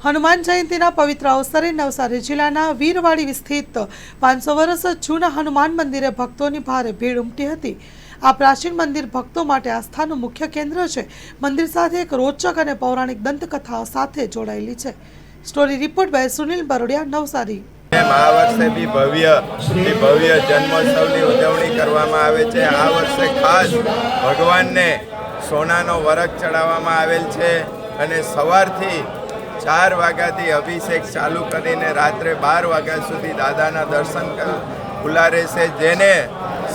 હનુમાન જયંતીના પવિત્ર અવસરે નવસારી જિલ્લાના વીરવાડી સ્થિત 500 વર્ષ જૂના હનુમાન મંદિરે ભક્તોની ભારે ભીડ ઉમટી હતી। આ પ્રાચીન મંદિર ભક્તો માટે આસ્થાનું મુખ્ય કેન્દ્ર છે। મંદિર સાથે એક રોચક અને પૌરાણિક દંતકથાઓ સાથે જોડાયેલી છે। Story report by Sunil Barodia, Navsari. આ વર્ષે બી ભવ્ય જન્મોત્સવની ઉજવણી કરવામાં આવે છે। આ વર્ષે ખાસ ભગવાનને સોનાનો વરખ ચડાવવામાં આવેલ છે અને સવારથી 4 વાગ્યાથી અભિષેક ચાલુ કરીને રાત્રે 12 વાગ્યા સુધી દાદાના દર્શન ખુલ્લા રહેશે, જેને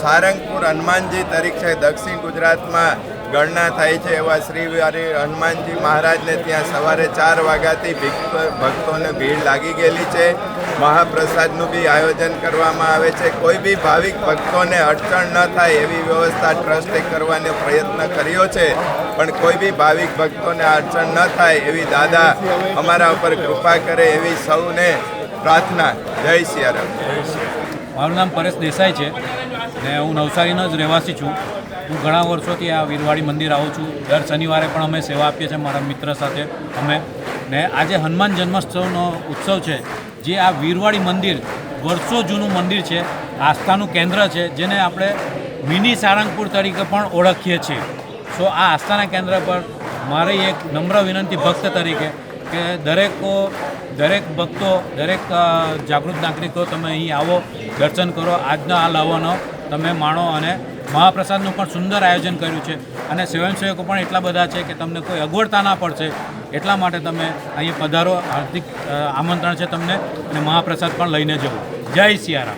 સારંગપુર હનુમાનજી તરીકે દક્ષિણ ગુજરાતમાં ગણના થાય છે। એવા શ્રી હનુમાનજી મહારાજને ત્યાં સવારે 4 વાગ્યાથી ભક્તોને ભીડ લાગી ગયેલી છે। મહાપ્રસાદનું બી આયોજન કરવામાં આવે છે। કોઈ બી ભાવિક ભક્તોને અડચણ ન થાય એવી વ્યવસ્થા ટ્રસ્ટે કરવાનો પ્રયત્ન કર્યો છે, પણ કોઈ બી ભાવિક ભક્તોને અડચણ ન થાય એવી દાદા અમારા ઉપર કૃપા કરે એવી સૌને પ્રાર્થના। જય સિયારામ। મારું નામ પરેશ દેસાઈ છે ને હું નવસારીનો જ રહેવાસી છું। હું ઘણા વર્ષોથી આ વીરવાડી મંદિર આવું છું। દર શનિવારે પણ અમે સેવા આપીએ છીએ મારા મિત્ર સાથે અમે ને આજે હનુમાન જન્મોત્સવનો ઉત્સવ છે, જે આ વીરવાડી મંદિર વર્ષો જૂનું મંદિર છે, આસ્થાનું કેન્દ્ર છે, જેને આપણે મિની સારંગપુર તરીકે પણ ઓળખીએ છીએ। સો આ આસ્થાના કેન્દ્ર પર મારી એક નમ્ર વિનંતી ભક્ત તરીકે કે દરેક ભક્તો, દરેક જાગૃત નાગરિકો તમે અહીં આવો, દર્શન કરો, આજના આ લાવવાનો તમે માણો અને મહાપ્રસાદનું પણ સુંદર આયોજન કર્યું છે અને સ્વયંસેવકો પણ એટલા બધા છે કે તમને કોઈ અગવડતા ના પડશે, એટલા માટે તમે અહીં પધારો। હાર્દિક આમંત્રણ છે તમને અને મહાપ્રસાદ પણ લઈને જવું। જય સિયારામ।